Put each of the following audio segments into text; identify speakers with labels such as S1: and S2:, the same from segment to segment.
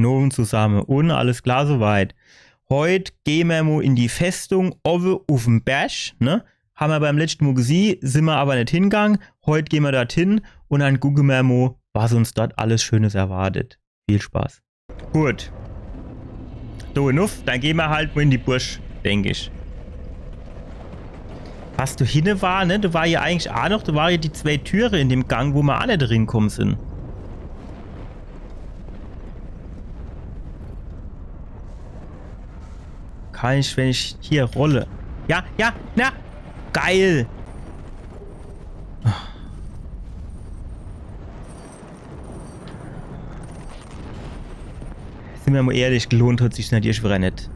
S1: Nun zusammen. Und alles klar soweit. Heute gehen wir mal in die Festung oben auf dem Berg, ne? Haben wir beim letzten Mal gesehen, sind wir aber nicht hingegangen. Heute gehen wir dorthin und dann gucken wir mal, was uns dort alles Schönes erwartet. Viel Spaß. Gut. So, enough, dann gehen wir halt mal in die Bursch, denke ich. Was du hinne war, ne? Da war ja eigentlich auch noch, da waren ja die zwei Türen in dem Gang, wo wir alle drin kommen sind. Kann ich, wenn ich hier rolle. Ja, ja, na, geil. Sind wir mal ehrlich, gelohnt hat sich natürlich wieder nicht.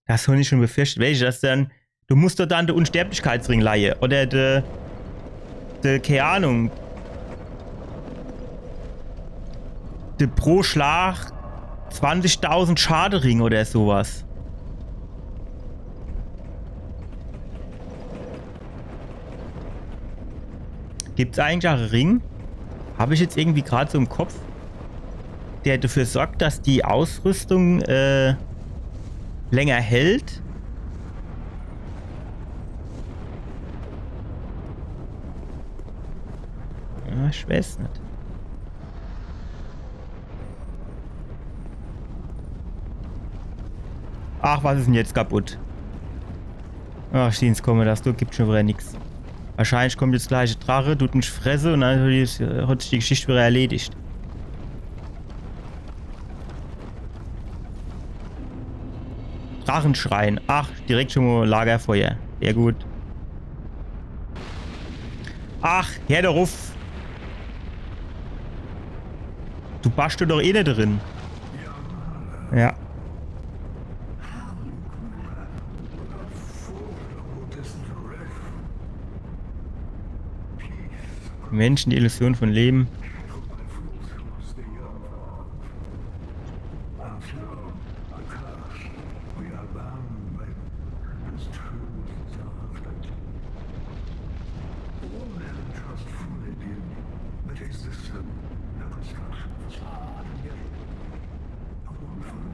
S1: Das habe ich schon befürchtet. Welche das dann? Du musst doch dann den Unsterblichkeitsring leihen. Oder keine Ahnung. Der pro Schlag 20.000 Schadering oder sowas. Gibt es eigentlich auch einen Ring? Habe ich jetzt irgendwie gerade so im Kopf, der dafür sorgt, dass die Ausrüstung länger hält? Ja, ich weiß nicht. Ach, was ist denn jetzt kaputt? Ach, Stiens, komme das, du gibt schon wieder nichts. Wahrscheinlich kommt jetzt gleich der Drache, tut mich fresse und dann hat sich die Geschichte wieder erledigt. Drachenschreien. Ach, direkt schon mal Lagerfeuer. Sehr gut. Ach, Herr der Ruf. Du passt doch eh nicht drin. Ja. Menschen, die Illusion von Leben.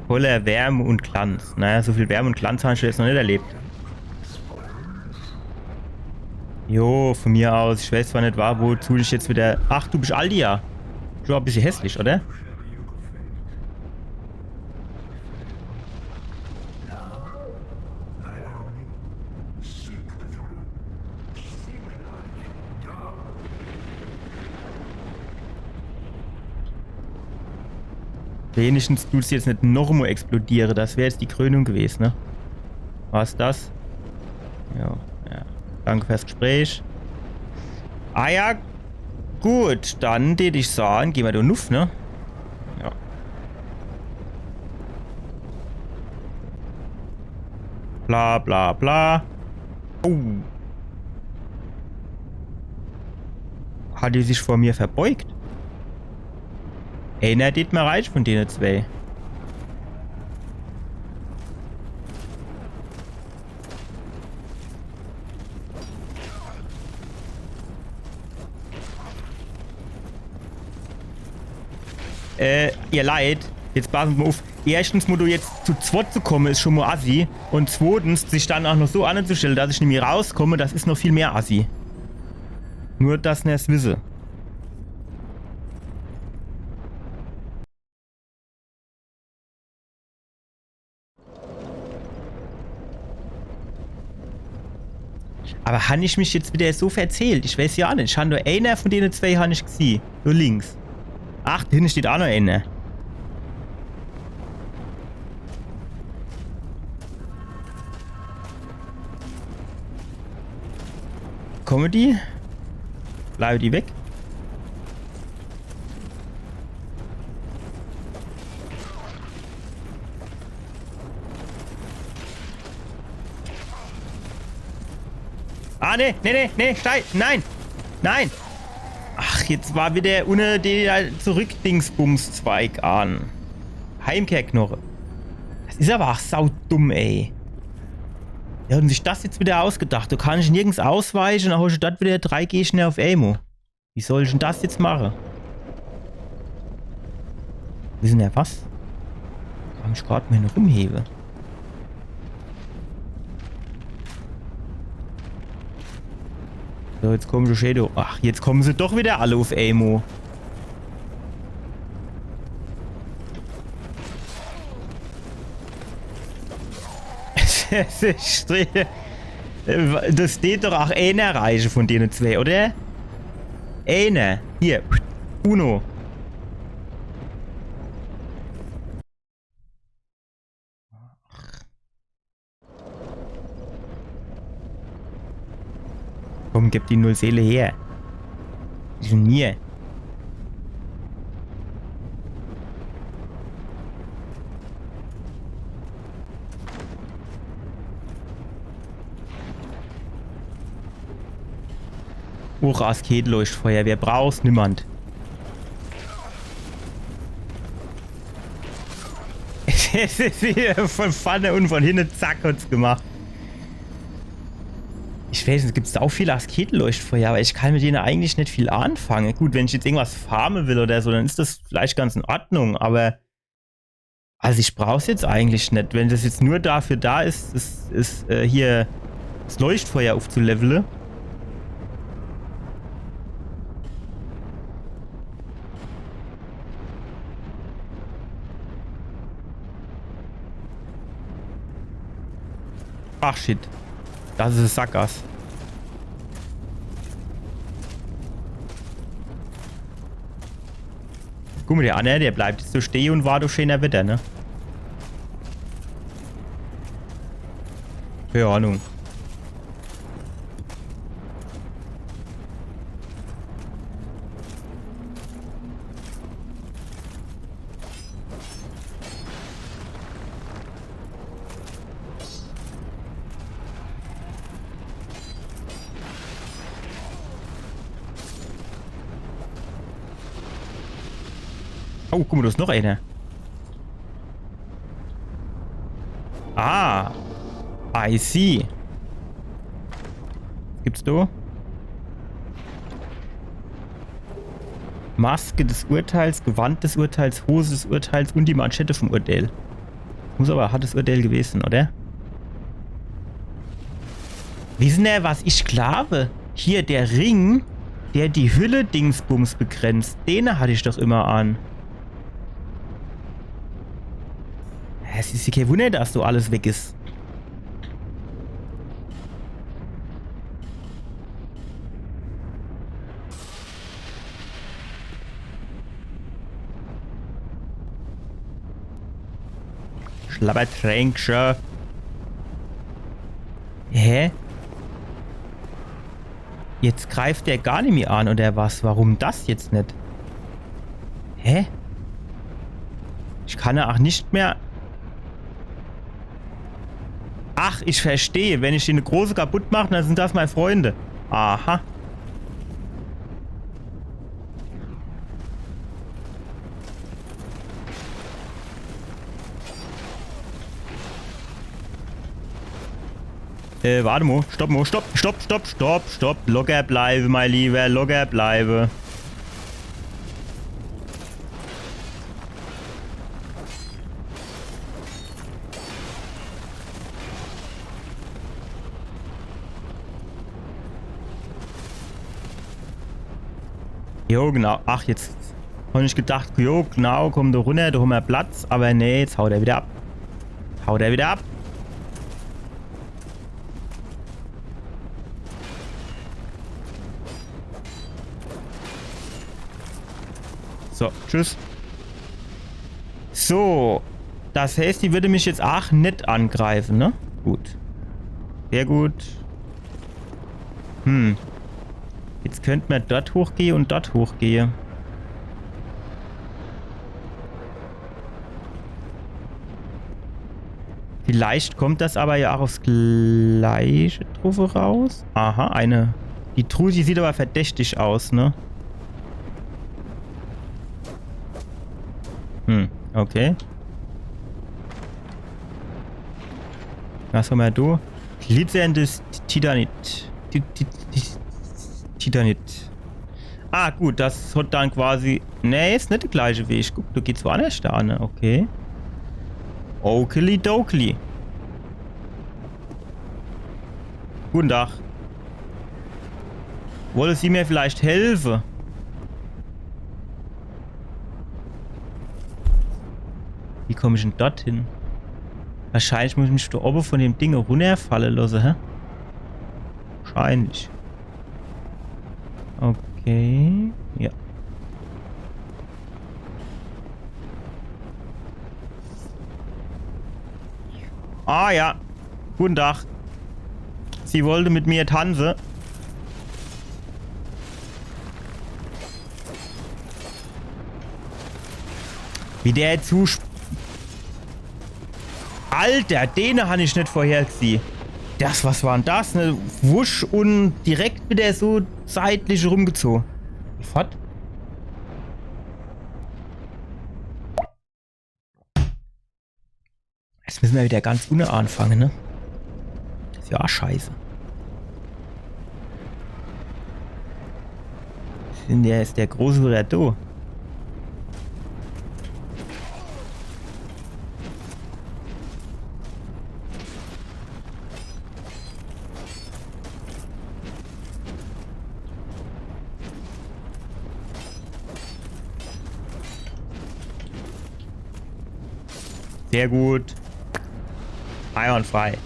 S1: Voller Wärme und Glanz. Naja, so viel Wärme und Glanz habe ich jetzt noch nicht erlebt. Jo, von mir aus. Ich weiß zwar nicht, wozu ich jetzt wieder... Ach, du bist Aldia. Du bist ein bisschen hässlich, oder? Wenigstens tut es jetzt nicht nochmal explodieren. Das wäre jetzt die Krönung gewesen, ne? Was ist das? Ja, ja. Danke fürs Gespräch. Ah ja, gut. Dann würde ich sagen, gehen wir da nuff, ne? Ja. Bla bla bla. Oh. Hat die sich vor mir verbeugt? Einer geht mir reich von denen zwei. Ihr Leid, jetzt passen wir auf. Erstens, Motto jetzt zu zweit zu kommen, ist schon mal assi. Und zweitens, sich dann auch noch so anzustellen, dass ich nicht mehr rauskomme, das ist noch viel mehr assi. Nur, dass ihr es wisse. Aber habe ich mich jetzt wieder so verzählt? Ich weiß ja nicht. Ich habe nur einer von denen zwei habe ich gesehen. Nur links. Ach, da hinten steht auch noch einer. Kommen die? Bleiben die weg? Ah, nee, steil, nein, nein. Ach, jetzt war wieder ohne den Zurückdingsbums-Zweig an. Heimkehrknorre. Das ist aber auch saudumm, ey. Die haben sich das jetzt wieder ausgedacht. Du kannst nirgends ausweichen, dann hast du das wieder 3 Gegner auf Amo. Wie soll ich denn das jetzt machen? Wissen ja was? Kann ich gerade mal rumhebe. So, jetzt kommen sie Shadow. Ach, jetzt kommen sie doch wieder alle auf Amo. Das steht doch auch einer Reiche von denen zwei, oder? Einer. Hier. Uno. Komm, gib die Null Seele her. Die sind mir. Asket-Leuchtfeuer. Wer braucht's? Niemand. Es ist wieder von vorne und von hinten zack hat's gemacht. Ich weiß, es gibt auch viele Asketenleuchtfeuer, aber ich kann mit denen eigentlich nicht viel anfangen. Gut, wenn ich jetzt irgendwas farmen will oder so, dann ist das vielleicht ganz in Ordnung, aber also ich brauche es jetzt eigentlich nicht. Wenn das jetzt nur dafür da ist, hier das Leuchtfeuer aufzuleveln. Ach shit. Das ist Sackgass. Guck mal, der Anne, der bleibt jetzt so stehen und wartet auf schöner Wetter, ne? Keine Ahnung. Oh, guck mal, da ist noch einer. Ah. I see. Gibt's da? Maske des Urteils, Gewand des Urteils, Hose des Urteils und die Manschette vom Urteil. Muss aber hartes Urteil gewesen, oder? Wissen Sie, was ich glaube? Hier, der Ring, der die Hülle-Dingsbums begrenzt, den hatte ich doch immer an. Es ist ja kein Wunder, dass so alles weg ist. Schlabbertränkchen. Hä? Jetzt greift der gar nicht mehr an, oder was? Warum das jetzt nicht? Hä? Ich kann ja auch nicht mehr... Ach, ich verstehe. Wenn ich die eine große kaputt mache, dann sind das meine Freunde. Aha. Warte mal. Stopp mal. Stopp. Locker bleibe, mein Lieber. Locker bleibe. Jo, genau. Ach, jetzt habe ich gedacht, jo, genau, komm da runter, da haben wir Platz. Aber nee, jetzt haut er wieder ab. So, tschüss. So, das heißt, die würde mich jetzt auch nicht angreifen, ne? Gut. Sehr gut. Jetzt könnten wir dort hochgehen und dort hochgehen. Vielleicht kommt das aber ja auch aufs gleiche Truppe raus. Aha, eine. Die Truhe, die sieht aber verdächtig aus, ne? Okay. Was haben wir da? Glitzerndes Titanit. Titanit. Ah, gut, das hat dann quasi... Nee, ist nicht der gleiche Weg. Guck, du geht's woanders da, ne? Okay. Okili dokili. Guten Tag. Wollen Sie mir vielleicht helfen? Wie komme ich denn dorthin? Wahrscheinlich muss ich mich da oben von dem Ding runterfallen lassen, hä? Wahrscheinlich. Okay. Ja. Ah ja. Guten Tag. Sie wollte mit mir tanzen. Wie der zusp... Alter, den habe ich nicht vorhergesehen. Das, was war denn das? Ne? Wusch und direkt wieder so seitlich rumgezogen. Was? Jetzt müssen wir wieder ganz ohne anfangen, ne? Ist ja scheiße. Ist der große wieder da? Sehr gut. Einwandfrei.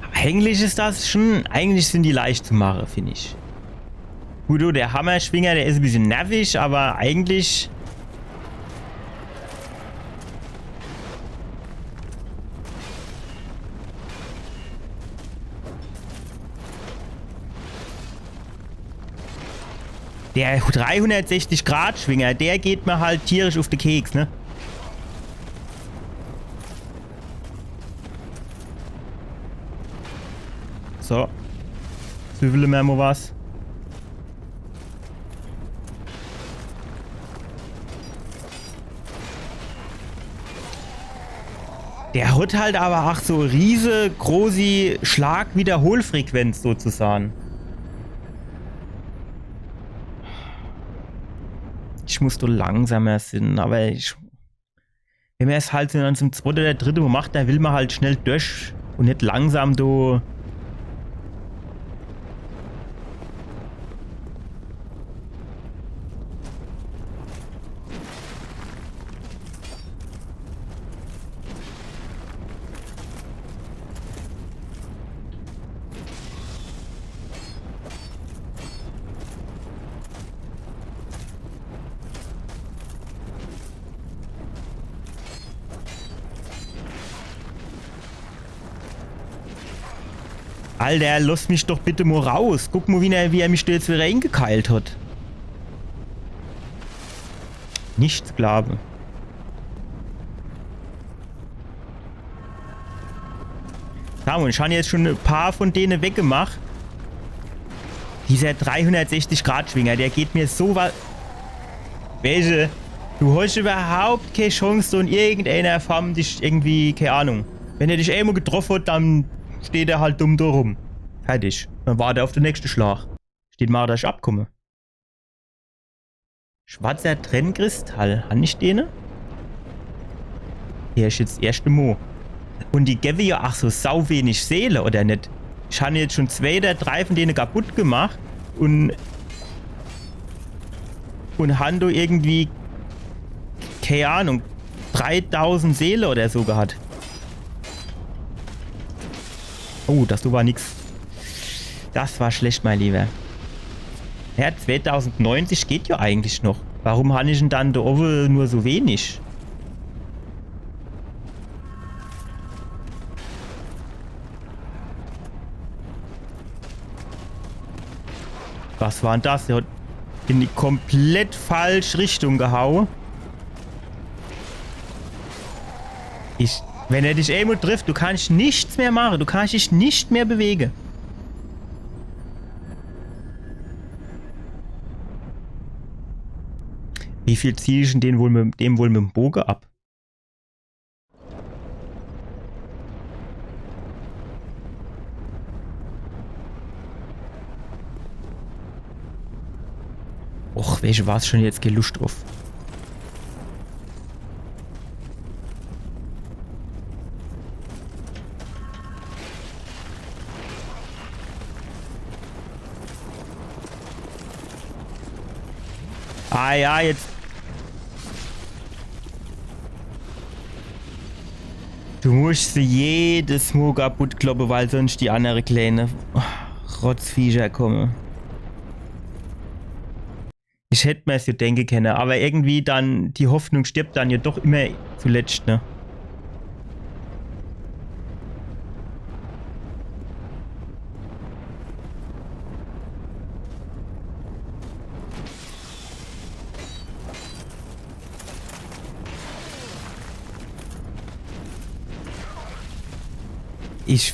S1: Aber eigentlich ist das schon... Eigentlich sind die leicht zu machen, finde ich. Gut, der Hammerschwinger, der ist ein bisschen nervig, aber eigentlich... Der 360-Grad-Schwinger, der geht mir halt tierisch auf den Keks, ne? So. Zwiebeln wir mal was. Der hat halt aber auch so riesengroße Schlag-Wiederholfrequenz sozusagen. Ich muss doch langsamer sein, aber ich... Wenn man es halt so zum zweiten oder dritten Mal macht, dann will man halt schnell durch und nicht langsam do... Alter, lass mich doch bitte mal raus. Guck mal, wie er mich da jetzt wieder eingekeilt hat. Nichts glaube. Samuel, ich habe jetzt schon ein paar von denen weggemacht. Dieser 360-Grad-Schwinger, der geht mir so was... Welche? Du hast überhaupt keine Chance, in irgendeiner Form dich irgendwie... Keine Ahnung. Wenn er dich einmal getroffen hat, dann... steht er halt dumm da rum. Fertig. Dann warte auf den nächsten Schlag. Steht mal, dass ich abkomme. Schwarzer Trennkristall. Habe ich den? Hier ist jetzt das erste Mo. Und die geben ja ach so sau wenig Seele, oder nicht? Ich habe jetzt schon 2 oder 3 von denen kaputt gemacht. Und Hando irgendwie... Keine Ahnung. 3000 Seele oder so gehabt. Oh, das war nix. Das war schlecht, mein Lieber. Ja, 2090 geht ja eigentlich noch. Warum habe ich denn dann da oben nur so wenig? Was war denn das? Der hat in die komplett falsche Richtung gehauen. Wenn er dich irgendwo trifft, du kannst nichts mehr machen. Du kannst dich nicht mehr bewegen. Wie viel ziehe ich denn dem wohl mit dem Bogen ab? Auf welche war es schon jetzt keine Lust drauf? Ah ja, jetzt. Du musst sie jedes Mal kaputt kloppen, weil sonst die andere kleine Rotzviecher kommen. Ich hätte mir es ja denken können, aber irgendwie dann, die Hoffnung stirbt dann ja doch immer zuletzt, ne?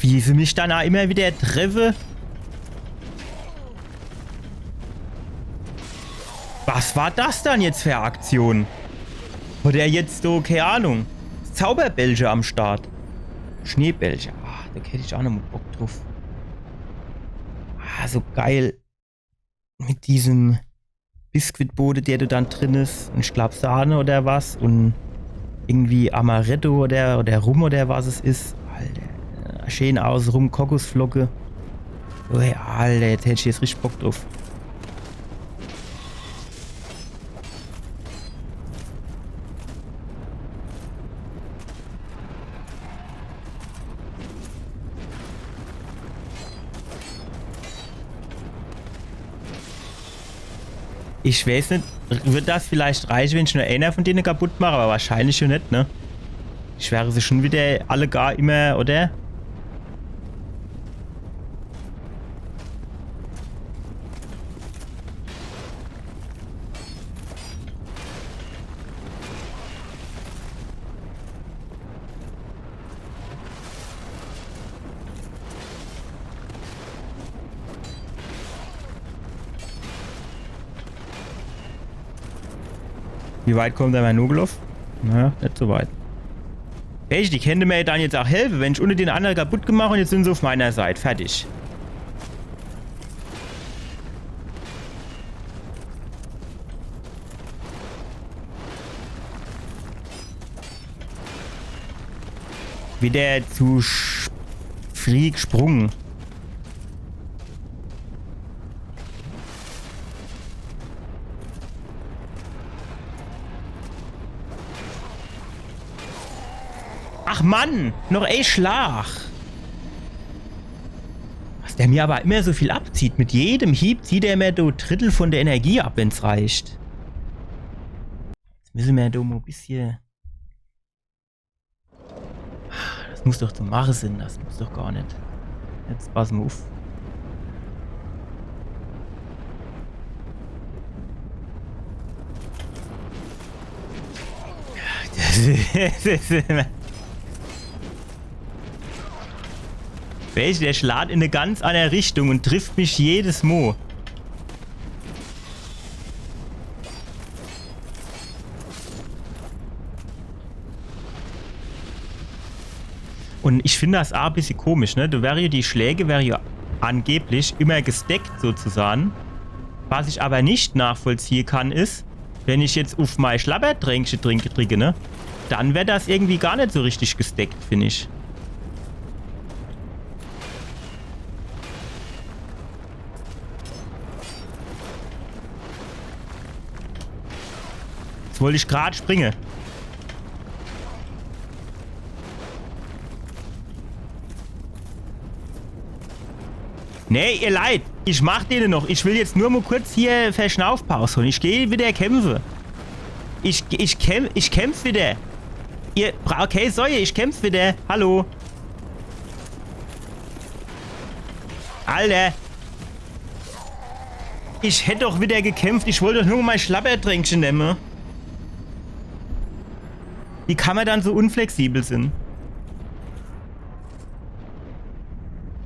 S1: Wie sie mich dann auch immer wieder treffe. Was war das dann jetzt für eine Aktion? Oder jetzt so, keine Ahnung, Zauberbälche am Start. Schneebälche. Ah, da hätte ich auch noch mal Bock drauf. Ah, so geil. Mit diesem Biskuitboden, der du dann drin ist. Und ich glaube Sahne oder was. Und irgendwie Amaretto oder Rum oder was es ist. Alter. Schön aus, rum, Kokosflocke. Oh, Alter, jetzt hätte ich jetzt richtig Bock drauf. Ich weiß nicht, wird das vielleicht reichen, wenn ich nur einer von denen kaputt mache, aber wahrscheinlich schon nicht, ne? Ich wäre sie schon wieder alle gar immer, oder? Wie weit kommt der Manugelov? Naja, nicht so weit. Echt, die könnte mir dann jetzt auch helfen, wenn ich unter den anderen kaputt gemacht und jetzt sind sie auf meiner Seite. Fertig. Wieder zu Freak gesprungen. Ach Mann, noch Schlag. Was der mir aber immer so viel abzieht. Mit jedem Hieb zieht er mir so Drittel von der Energie ab, wenn es reicht. Jetzt müssen wir da mal ein bisschen... Das muss doch zum Machen sein, das muss doch gar nicht. Jetzt passen wir auf. Das ist immer... Der schlägt in eine ganz andere Richtung und trifft mich jedes Mal. Und ich finde das auch ein bisschen komisch, ne? Die Schläge wären ja angeblich immer gesteckt sozusagen. Was ich aber nicht nachvollziehen kann ist, wenn ich jetzt auf mein Schlabbertränkchen trinke, ne? Dann wäre das irgendwie gar nicht so richtig gesteckt, finde ich. Jetzt wollte ich gerade springen. Nee, ihr Leid. Ich mach denen noch. Ich will jetzt nur mal kurz hier Verschnaufpause holen. Ich gehe wieder kämpfen. Ich kämpfe wieder. Ihr braucht keine Säue. Ich kämpfe wieder. Hallo. Alter. Ich hätte doch wieder gekämpft. Ich wollte doch nur mein Schlappertränkchen nehmen. Wie kann man dann so unflexibel sein?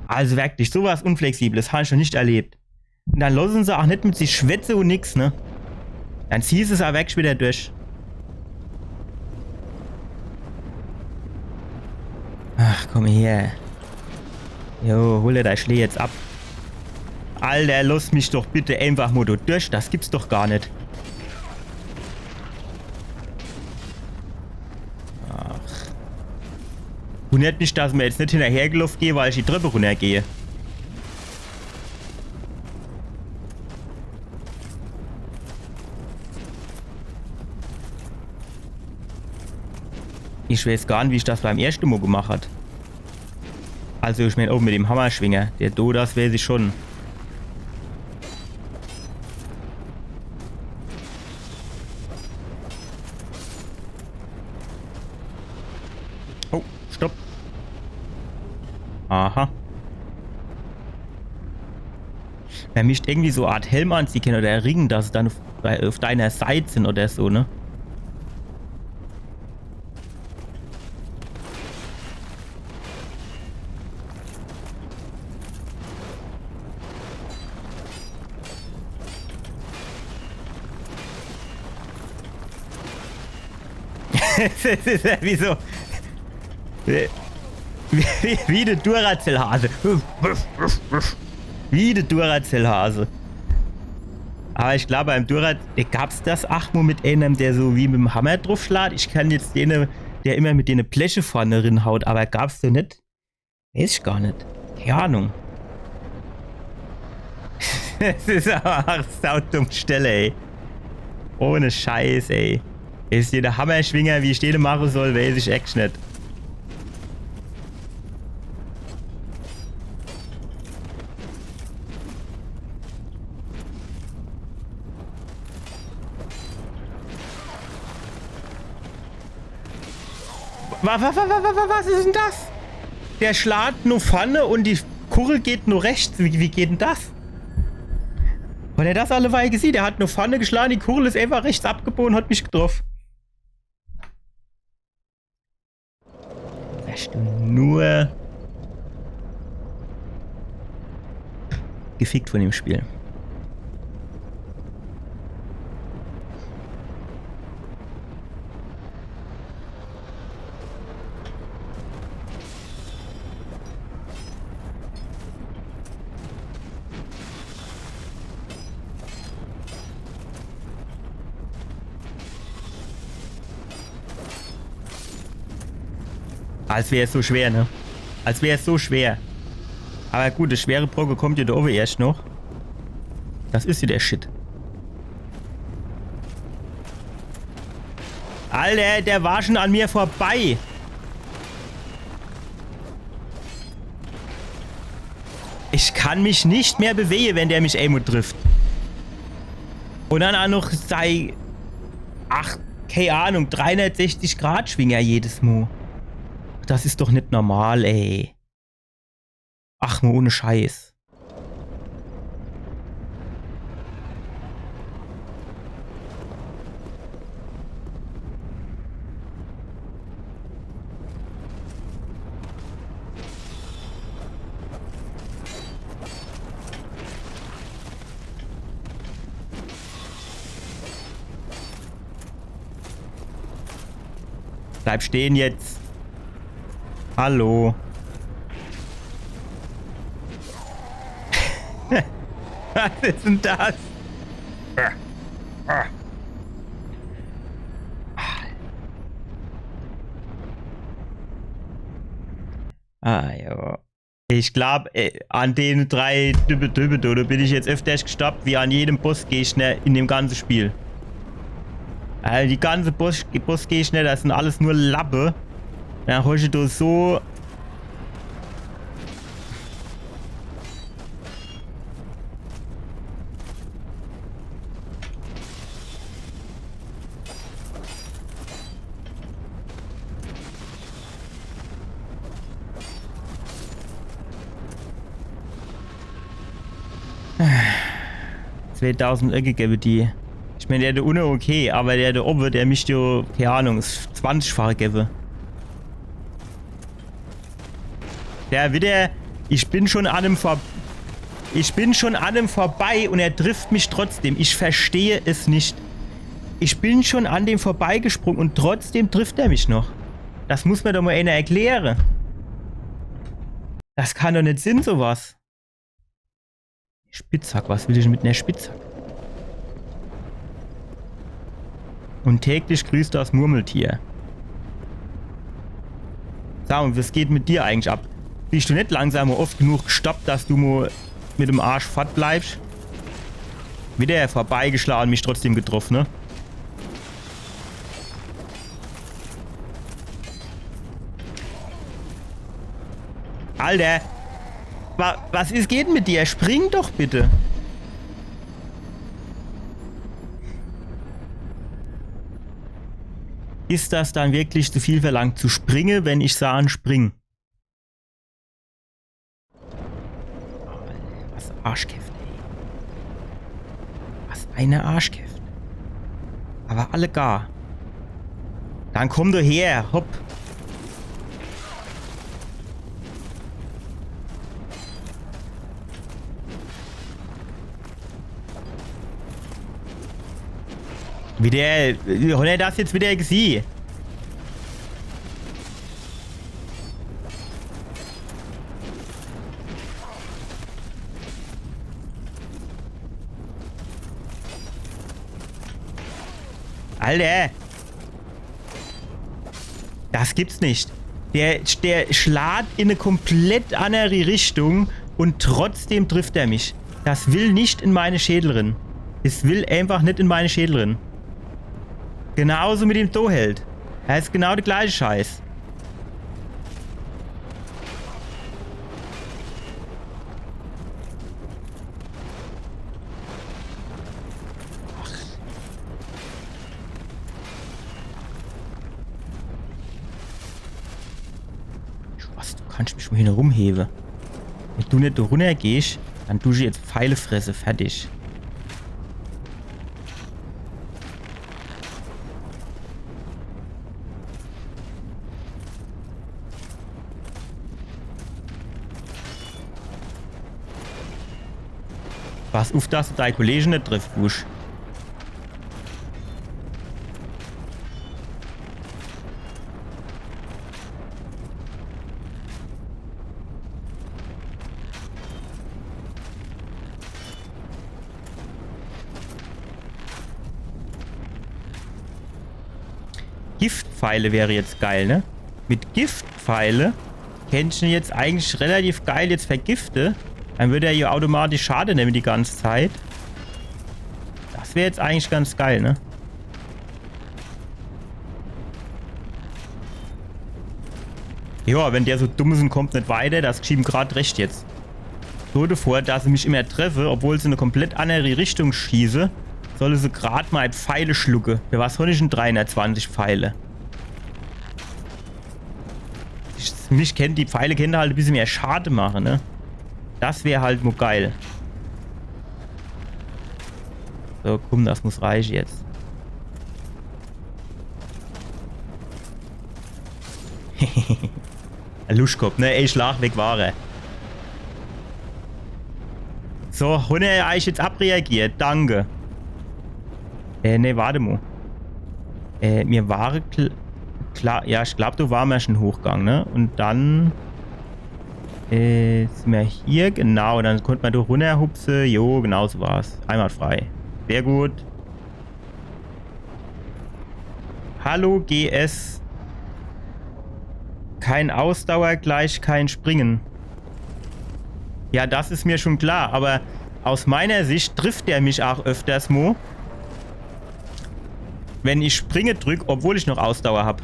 S1: Also wirklich, sowas Unflexibles habe ich schon nicht erlebt. Und dann lassen sie auch nicht mit sich schwätzen und nix, ne? Dann ziehst du es auch weg wieder durch. Ach, komm her. Jo, hol dir dein Schlee jetzt ab. Alter, lass mich doch bitte einfach mal durch. Das gibt's doch gar nicht. Wundert mich, dass mir jetzt nicht hinterhergelaufen gehe, weil ich die Treppe runtergehe. Ich weiß gar nicht, wie ich das beim ersten Mal gemacht habe. Also ich meine auch mit dem Hammerschwinger. Der das weiß ich schon. Oh, stopp. Aha. Man mischt irgendwie so eine Art Helm anziehen oder Ring, dass es dann auf deiner Seite sind oder so, ne? Das ist ja wie so. Wie der Duracell-Hase. Wie der Duracell-Hase. Aber ich glaube, beim Duracell gab es das Achmo mit einem, der so wie mit dem Hammer drauf schlägt. Ich kann jetzt den, der immer mit den Bleche vorne drin haut, aber gab es den nicht? Weiß ich gar nicht. Keine Ahnung. Das ist aber eine saudumme Stelle, ey. Ohne Scheiß, ey. Ist hier der Hammerschwinger, wie ich den machen soll, weiß ich echt nicht. Was ist denn das? Der schlägt nur vorne und die Kurre geht nur rechts. Wie geht denn das? Hat er das alle Weile gesehen? Der hat nur vorne geschlagen, die Kurre ist einfach rechts abgebogen und hat mich getroffen. Wärst du nur gefickt von dem Spiel. Als wäre es so schwer, ne? Als wäre es so schwer. Aber gut, das schwere Brocke kommt ja da oben erst noch. Das ist ja der Shit. Alter, der war schon an mir vorbei. Ich kann mich nicht mehr bewegen, wenn der mich Amo trifft. Und dann auch noch sei... Ach, keine Ahnung, 360 Grad Schwinger jedes Mal. Das ist doch nicht normal, ey. Ach, mal ohne Scheiß. Bleib stehen jetzt. Hallo. Was ist denn das? Ah, ja. Ich glaube, an den 3 Dübbe bin ich jetzt öfters gestoppt, wie an jedem Bossgegner in dem ganzen Spiel. Die ganze Bossgegner, das sind alles nur Lappe. Ja, heute du so... $2000 gebe die. Ich meine, der unten okay, aber der da oben, der mich ja, keine Ahnung, 20-fach gebe. Der wieder, ich bin schon an ihm vorbei und er trifft mich trotzdem. Ich verstehe es nicht. Ich bin schon an dem vorbeigesprungen und trotzdem trifft er mich noch. Das muss mir doch mal einer erklären. Das kann doch nicht sein, sowas. Spitzhack, was will ich mit einer Spitzhack? Und täglich grüßt das Murmeltier. Sag mal, was geht mit dir eigentlich ab? Bist du nicht langsam oft genug gestoppt, dass du mal mit dem Arsch fort bleibst? Wieder vorbeigeschlagen, mich trotzdem getroffen, ne? Alter! Was ist geht mit dir? Spring doch bitte! Ist das dann wirklich zu viel verlangt zu springen, wenn ich sage, spring? Was Arschkäft, ey. Was eine Arschkäft. Aber alle gar. Dann komm du her, hopp. Wie der, hat er das jetzt wieder gesehen? Alter! Das gibt's nicht. Der schlägt in eine komplett andere Richtung und trotzdem trifft er mich. Das will nicht in meine Schädel rein. Es will einfach nicht in meine Schädel rein. Genauso mit dem Toheld. Er ist genau der gleiche Scheiß. Was, du kannst mich mal hier rumheben. Wenn du nicht runter gehst, dann tue ich jetzt Pfeilefresse. Fertig. Pass auf, dass du deine Kollegen nicht trifft, Busch. Giftpfeile wäre jetzt geil, ne? Mit Giftpfeile könnte ich ihn jetzt eigentlich relativ geil jetzt vergiften. Dann würde er hier automatisch Schaden nehmen die ganze Zeit. Das wäre jetzt eigentlich ganz geil, ne? Ja, wenn der so dumm ist und kommt nicht weiter, das geschieht ihm gerade recht jetzt. So davor, dass sie mich immer treffe, obwohl sie in eine komplett andere Richtung schieße, soll sie gerade mal Pfeile schlucken. Für was soll ich denn 320 Pfeile? Mich kennt die Pfeile, können halt ein bisschen mehr Schaden machen, ne? Das wäre halt nur geil. So, komm, das muss reichen jetzt. Luschkopf, ne? Ey, Schlag weg war er. So, Hunde, er ist jetzt abreagiert. Danke. Ne, warte mal. Mir war klar, ja, ich glaube, du warst ja schon hochgegangen, ne? Und dann sind wir hier, genau, dann konnte man durch runterhupsen. Jo, genau so war's. Einwandfrei. Sehr gut. Hallo, GS. Kein Ausdauer gleich kein Springen. Ja, das ist mir schon klar, aber aus meiner Sicht trifft der mich auch öfters mal, wenn ich Springe drücke, obwohl ich noch Ausdauer habe.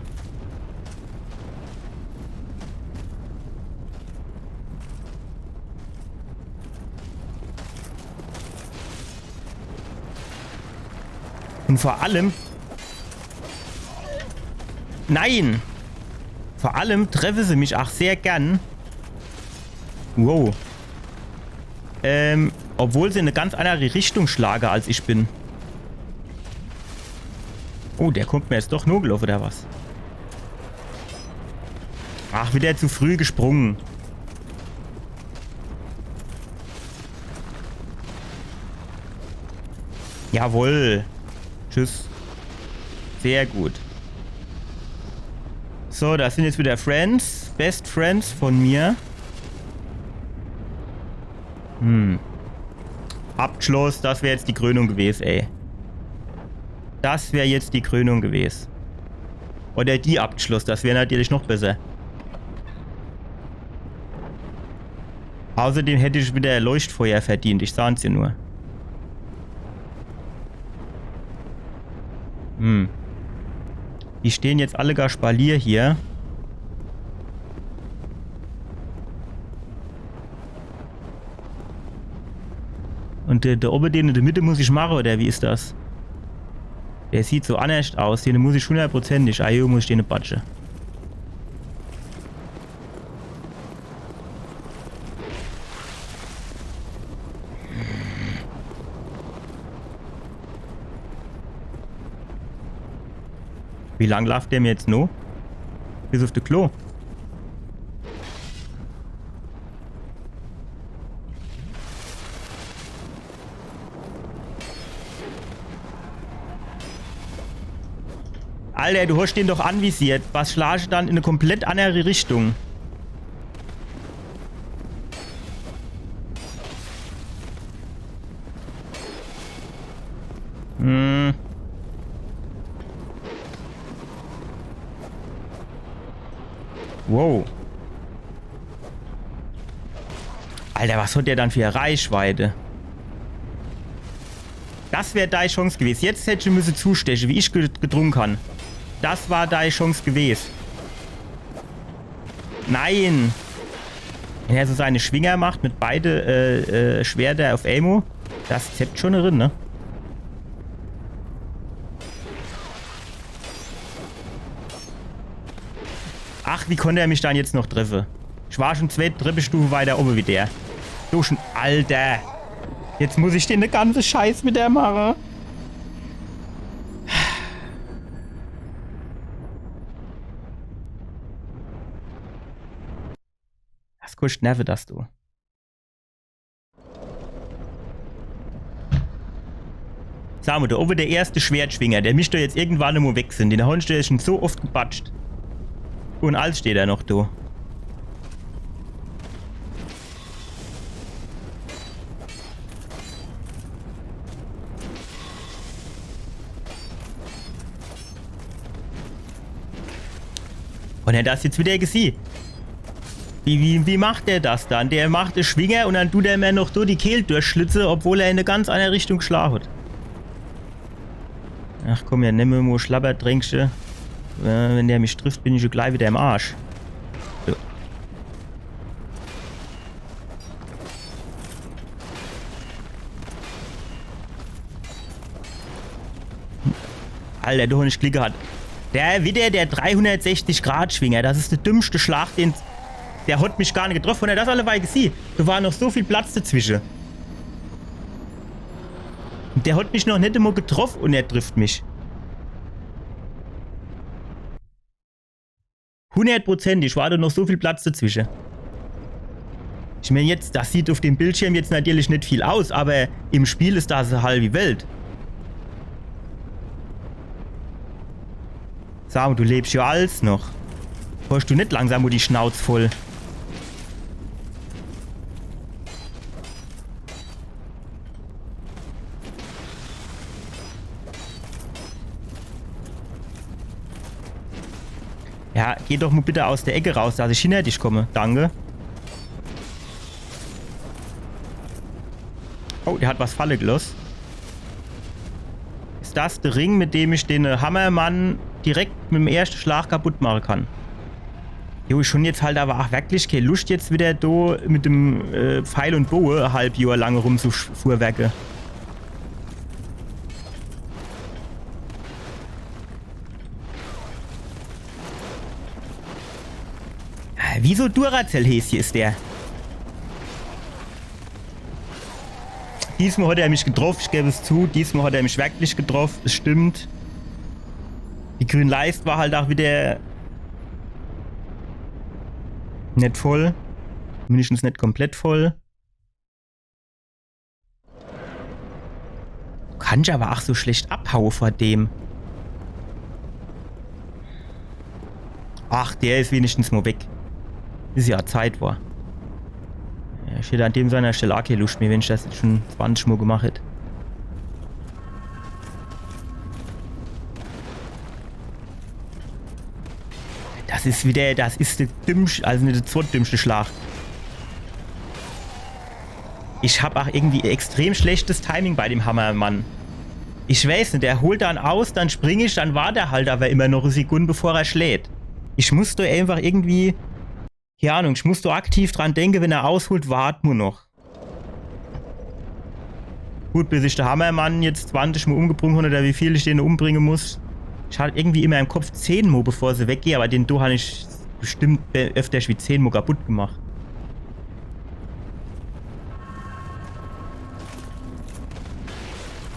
S1: Und vor allem... Nein! Vor allem treffe sie mich auch sehr gern. Wow. Obwohl sie in eine ganz andere Richtung schlage, als ich bin. Oh, der kommt mir jetzt doch nur gelaufen, oder was? Ach, wieder zu früh gesprungen. Jawohl. Tschüss. Sehr gut. So, das sind jetzt wieder Friends. Best Friends von mir. Abschluss, das wäre jetzt die Krönung gewesen, ey. Das wäre jetzt die Krönung gewesen. Oder die Abschluss, das wäre natürlich noch besser. Außerdem hätte ich wieder Leuchtfeuer verdient, ich sag's dir nur. Die stehen jetzt alle gar Spalier hier. Und der oben, den in der Mitte muss ich machen, oder wie ist das? Der sieht so anders aus, den muss ich 100%ig. Ah, hier muss ich den batschen. Wie lang läuft der mir jetzt noch? Bis auf das Klo. Alter, du hast den doch anvisiert. Was schlage ich dann in eine komplett andere Richtung? Wow. Alter, was hat der dann für eine Reichweite? Das wäre deine Chance gewesen. Jetzt hätte ich zustechen, wie ich getrunken kann. Das war deine Chance gewesen. Nein. Wenn er so seine Schwinger macht mit beide Schwerter auf Aimo, das zeppt schon drin, ne? Ach, wie konnte er mich dann jetzt noch treffen? Ich war schon 2 Treppenstufen weiter oben wie der. So schon, Alter. Jetzt muss ich den eine ganze Scheiß mit der machen. Das kostet Nerven, das du. Sag mal, da oben der erste Schwertschwinger, der müsste jetzt irgendwann immer weg sind. Den Hund ist schon so oft gebatscht. Und alles steht da noch, du. Und er das jetzt wieder gesehen. Wie macht der das dann? Der macht den Schwinger und dann tut er mir noch so die Kehle durchschlitze, obwohl er in eine ganz andere Richtung geschlagen hat. Ach komm, ja, nimm mir mal Schlabberdränkchen. Wenn der mich trifft, bin ich schon gleich wieder im Arsch. So. Alter, du nicht Klick hat. Der 360-Grad-Schwinger, das ist der dümmste Schlag, den... Der hat mich gar nicht getroffen, und er das alle Weile gesehen. Da war noch so viel Platz dazwischen. Und der hat mich noch nicht einmal getroffen und er trifft mich. 100%, war da noch so viel Platz dazwischen. Ich meine jetzt, das sieht auf dem Bildschirm jetzt natürlich nicht viel aus, aber im Spiel ist das eine halbe Welt. Sag, du lebst ja alles noch. Hast du nicht langsam nur die Schnauze voll? Ja, geh doch mal bitte aus der Ecke raus, dass ich hinter dich komme. Danke. Oh, der hat was Falle gelassen. Ist das der Ring, mit dem ich den Hammermann direkt mit dem ersten Schlag kaputt machen kann? Jo, schon jetzt halt aber auch wirklich keine Lust, jetzt wieder da mit dem Pfeil und Bogen ein halb Jahr lang rumzufuhrwerke. Wieso Duracell-Häschen ist der? Diesmal hat er mich getroffen, ich gebe es zu. Diesmal hat er mich wirklich getroffen, es stimmt. Die grüne Leiste war halt auch wieder nicht voll. Mindestens nicht komplett voll. Kann ich aber auch so schlecht abhauen vor dem. Ach, der ist wenigstens mal weg. Ist ja Zeit war. Ja, ich hätte an dem seiner Stelle auch keine Lust mehr, wenn ich das jetzt schon 20 Mal gemacht hätte. Das ist wieder, das ist der dümmste, also nicht der zweitdümmste Schlag. Ich habe auch irgendwie extrem schlechtes Timing bei dem Hammermann. Ich weiß nicht, der holt dann aus, dann springe ich, dann war der halt aber immer noch eine Sekunde, bevor er schlägt. Ich muss da einfach irgendwie, keine Ahnung, ich muss da aktiv dran denken, wenn er ausholt, wart nur noch. Gut, bis ich der Hammermann jetzt 20 Mal umgebracht habe oder wie viel ich den umbringen muss. Ich hatte irgendwie immer im Kopf 10 Mal, bevor sie weggehe, aber den habe ich bestimmt öfter wie 10 Mal kaputt gemacht.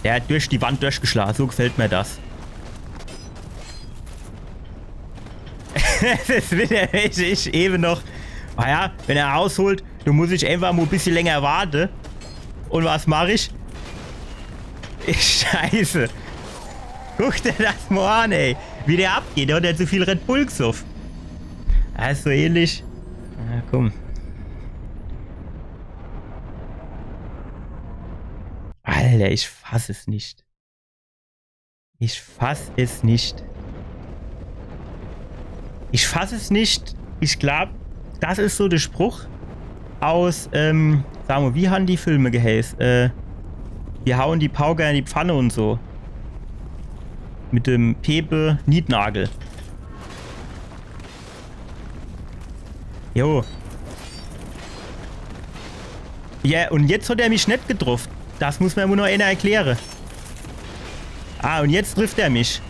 S1: Der hat durch die Wand durchgeschlagen, so gefällt mir das. Das will der ich eben noch. Naja, wenn er ausholt, dann muss ich einfach mal ein bisschen länger warten. Und was mache ich? Scheiße. Guck dir das mal an, ey. Wie der abgeht, der hat ja zu viel Red Bull gesoffen. Das ist so ähnlich. Na komm. Alter, ich fass es nicht. Ich fass es nicht. Ich fass es nicht. Ich glaube, das ist so der Spruch aus, sagen wir, wie haben die Filme geheißen? Wir hauen die Pauker in die Pfanne und so. Mit dem Pepe Nietnagel. Jo. Ja, und jetzt hat er mich nicht getroffen. Das muss mir nur noch einer erklären. Ah, und jetzt trifft er mich.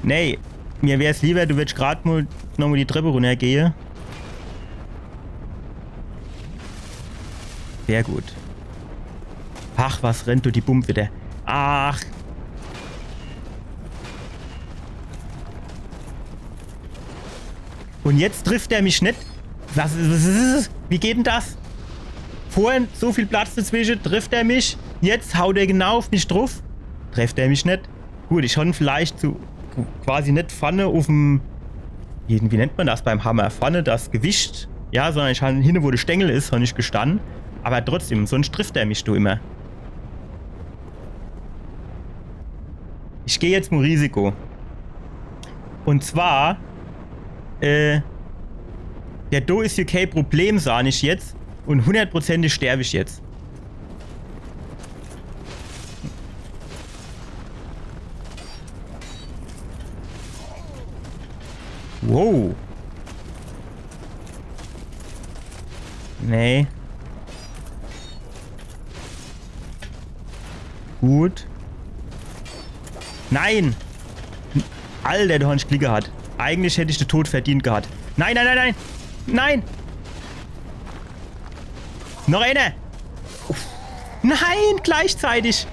S1: Nee, mir wäre es lieber, du würdest gerade mal nochmal die Treppe runtergehen. Sehr gut. Ach, was rennt du die Bump wieder? Ach. Und jetzt trifft er mich nicht. Was ist? Wie geht denn das? Vorhin so viel Platz dazwischen, trifft er mich. Jetzt haut er genau auf mich drauf. Trifft er mich nicht. Gut, ich habe vielleicht so quasi nicht Pfanne auf dem... Wie nennt man das beim Hammer? Pfanne, das Gewicht. Ja, sondern ich habe hin, wo der Stängel ist, habe ich gestanden. Aber trotzdem, sonst trifft er mich da immer. Ich gehe jetzt mal Risiko. Und zwar, der Do ist hier kein Problem, sah ich jetzt. Und 100% sterbe ich jetzt. Wow. Nee. Gut. Nein! Alter, du hast Glück gehabt. Eigentlich hätte ich den Tod verdient gehabt. Nein, nein, nein, nein! Nein! Noch einer! Nein, gleichzeitig!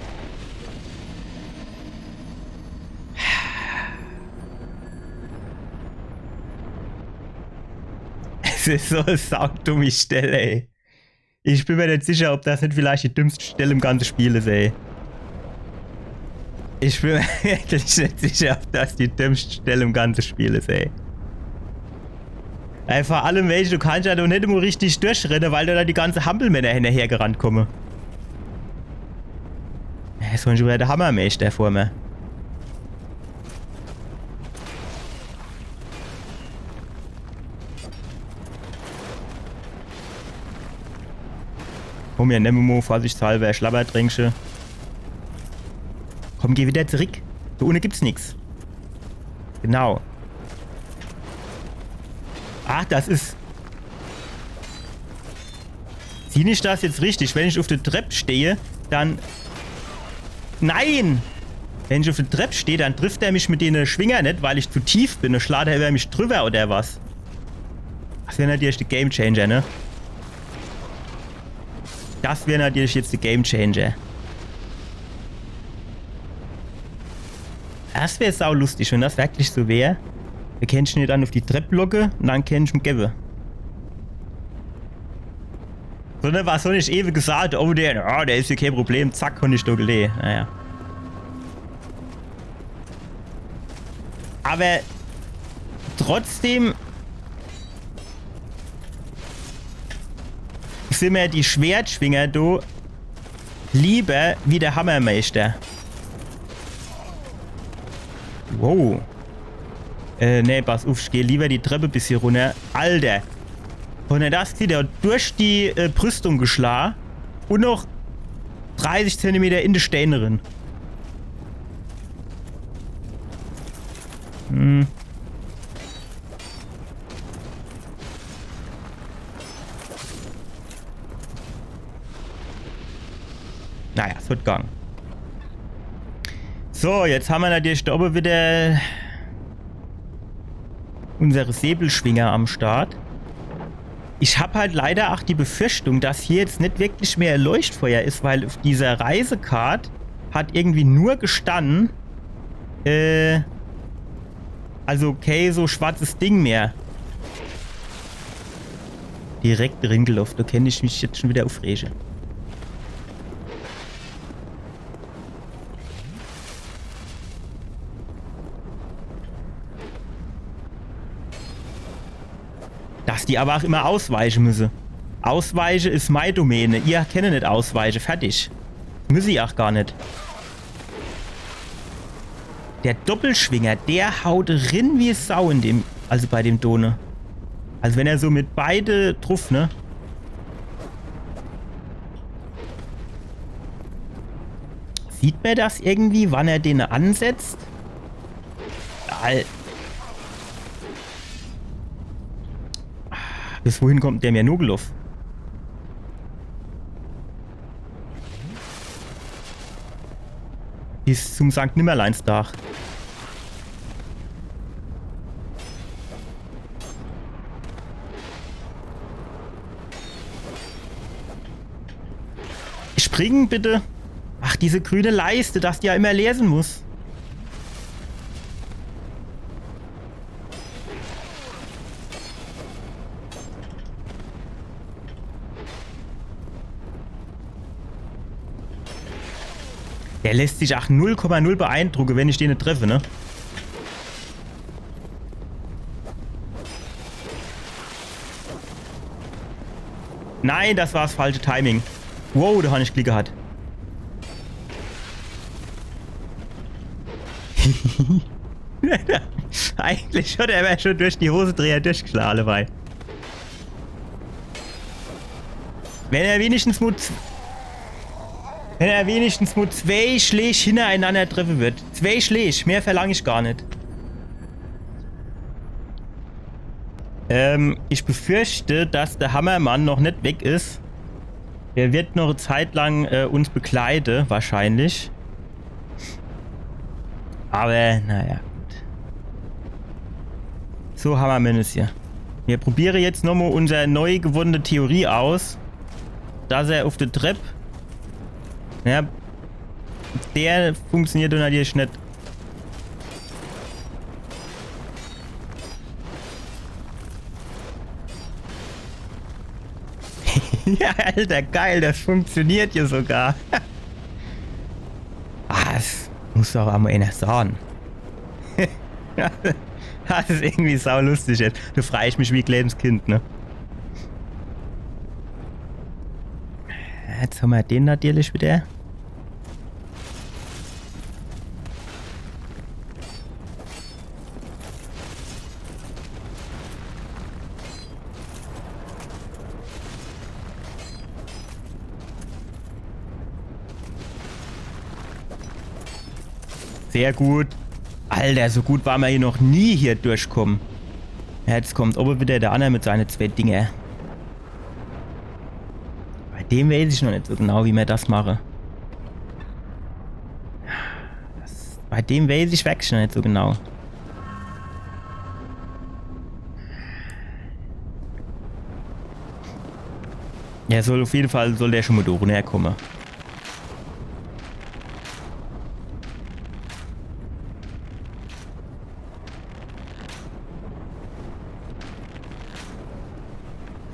S1: Es ist so eine saudumme Stelle, ey. Ich bin mir nicht sicher, ob das nicht vielleicht die dümmste Stelle im ganzen Spiel ist, ey. Ich bin mir wirklich nicht sicher, ob das die dümmste Stelle im ganzen Spiel ist, ey. Ey, vor allem welche, du kannst ja doch nicht immer richtig durchrennen, weil da die ganze Hampelmänner hinterher gerannt kommen. Ja, ist schon wieder der Hammermeister vor mir. Komm, ja, nehmen wir mal vorsichtshalber Schlabbertränkchen. Komm, geh wieder zurück. Da ohne gibt's nichts. Genau. Ach, das ist... Sieh ich das jetzt richtig? Wenn ich auf der Treppe stehe, dann... Nein! Wenn ich auf der Treppe stehe, dann trifft er mich mit den Schwinger nicht, weil ich zu tief bin. Dann schlägt er über mich drüber oder was? Das wäre natürlich der Gamechanger, ne? Das wäre natürlich jetzt der Gamechanger. Das wäre sau lustig, wenn das wirklich so wäre. Da kann ich ihn dann auf die Treppe locken und dann kann ich ihn geben. So, ne, was soll ich ewig gesagt? Oh, der ist hier kein Problem. Zack, kann ich da gelegen. Naja. Aber trotzdem sind mir die Schwertschwinger da lieber wie der Hammermeister. Wow. Nee, pass auf, ich gehe lieber die Treppe bis hier runter. Alter! Und das zieht er durch die Brüstung geschlagen und noch 30 cm in die Steine drin. Hm. Naja, es wird gegangen. So, jetzt haben wir natürlich da oben wieder unsere Säbelschwinger am Start. Ich habe halt leider auch die Befürchtung, dass hier jetzt nicht wirklich mehr Leuchtfeuer ist, weil auf dieser Reisekarte hat irgendwie nur gestanden, also okay, so schwarzes Ding mehr. Direkt Ringelluft, da kenne ich mich jetzt schon wieder aufregen. Dass die aber auch immer ausweichen müssen. Ausweichen ist meine Domäne. Ihr kennt nicht ausweichen. Fertig. Müssen ich auch gar nicht. Der Doppelschwinger, der haut rin wie Sau in dem, also bei dem Done. Also wenn er so mit beide drauf, ne? Sieht man das irgendwie, wann er den ansetzt? Bis wohin kommt der mir nur gelaufen? Bis zum St. Nimmerleinstag. Springen bitte. Ach, diese grüne Leiste, dass die ja immer lesen muss. Der lässt sich auch 0,0 beeindrucken, wenn ich den nicht treffe, ne? Nein, das war das falsche Timing. Wow, da habe ich Glück gehabt. Eigentlich hat er schon durch die Hosedreher durchgeschlagen, dabei. Wenn er wenigstens nur 2 Schläge hintereinander treffen wird. 2 Schläge, mehr verlange ich gar nicht. Ich befürchte, dass der Hammermann noch nicht weg ist. Er wird noch eine Zeit lang uns begleiten, wahrscheinlich. Aber, naja, gut. So haben wir es hier. Wir probieren jetzt nochmal unsere neu gewonnene Theorie aus. Dass er auf der Treppe. Ja, der funktioniert natürlich nicht. Ja, Alter, geil, das funktioniert ja sogar. Das muss doch einmal einer sagen. Das ist irgendwie saulustig jetzt. Du fragst mich wie ein kleines Kind, ne? Jetzt haben wir den natürlich wieder. Sehr gut. Alter, so gut war man hier noch nie hier durchkommen. Ja, jetzt kommt aber wieder der andere mit seinen 2 Dinger. Bei dem weiß ich noch nicht so genau, wie wir das machen. Bei dem weiß ich wirklich noch nicht so genau. Ja, soll auf jeden Fall soll der schon mal herkommen.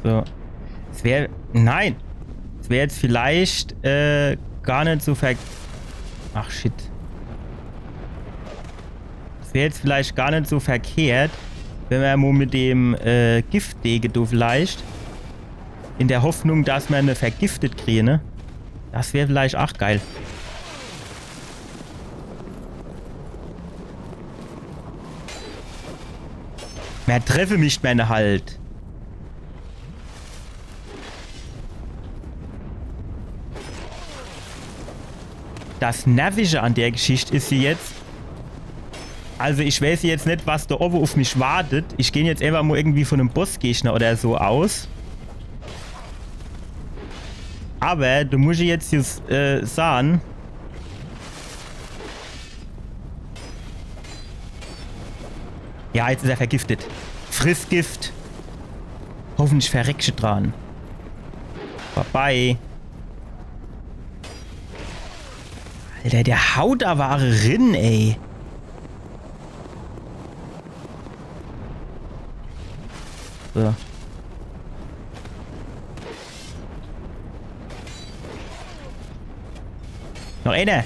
S1: So. Es wäre. Nein! Es wäre jetzt vielleicht gar nicht so Ach shit. Es wäre jetzt vielleicht gar nicht so verkehrt, wenn wir mal mit dem Giftdege do vielleicht. In der Hoffnung, dass wir eine vergiftet kriegen, ne? Das wäre vielleicht auch geil. Mehr treffe mich meine halt. Das Nervige an der Geschichte ist sie jetzt. Also ich weiß jetzt nicht, was da oben auf mich wartet. Ich gehe jetzt einfach mal irgendwie von einem Bossgegner oder so aus. Aber du musst jetzt sagen. Ja, jetzt ist er vergiftet. Frissgift. Hoffentlich verreckst du dran. Vorbei. Alter, der haut da Ware rin, ey. So. Noch einer.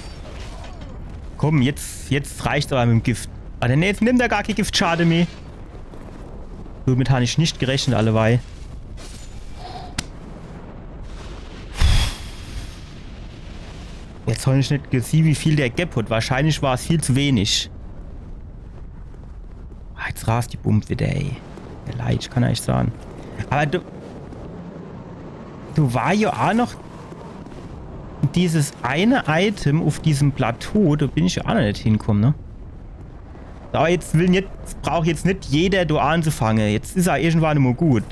S1: Komm, jetzt reicht's aber mit dem Gift. Aber jetzt nimmt er gar kein Giftschade mehr. Somit habe ich nicht gerechnet, allebei. Jetzt habe ich nicht gesehen, wie viel der Gap hat. Wahrscheinlich war es viel zu wenig. Jetzt rast die Bump wieder, ey. Der Leid, kann ich sagen. Aber du war ja auch noch dieses eine Item auf diesem Plateau, da bin ich ja auch noch nicht hingekommen, ne? Aber jetzt braucht jetzt nicht jeder da anzufangen. Jetzt ist er irgendwann immer gut.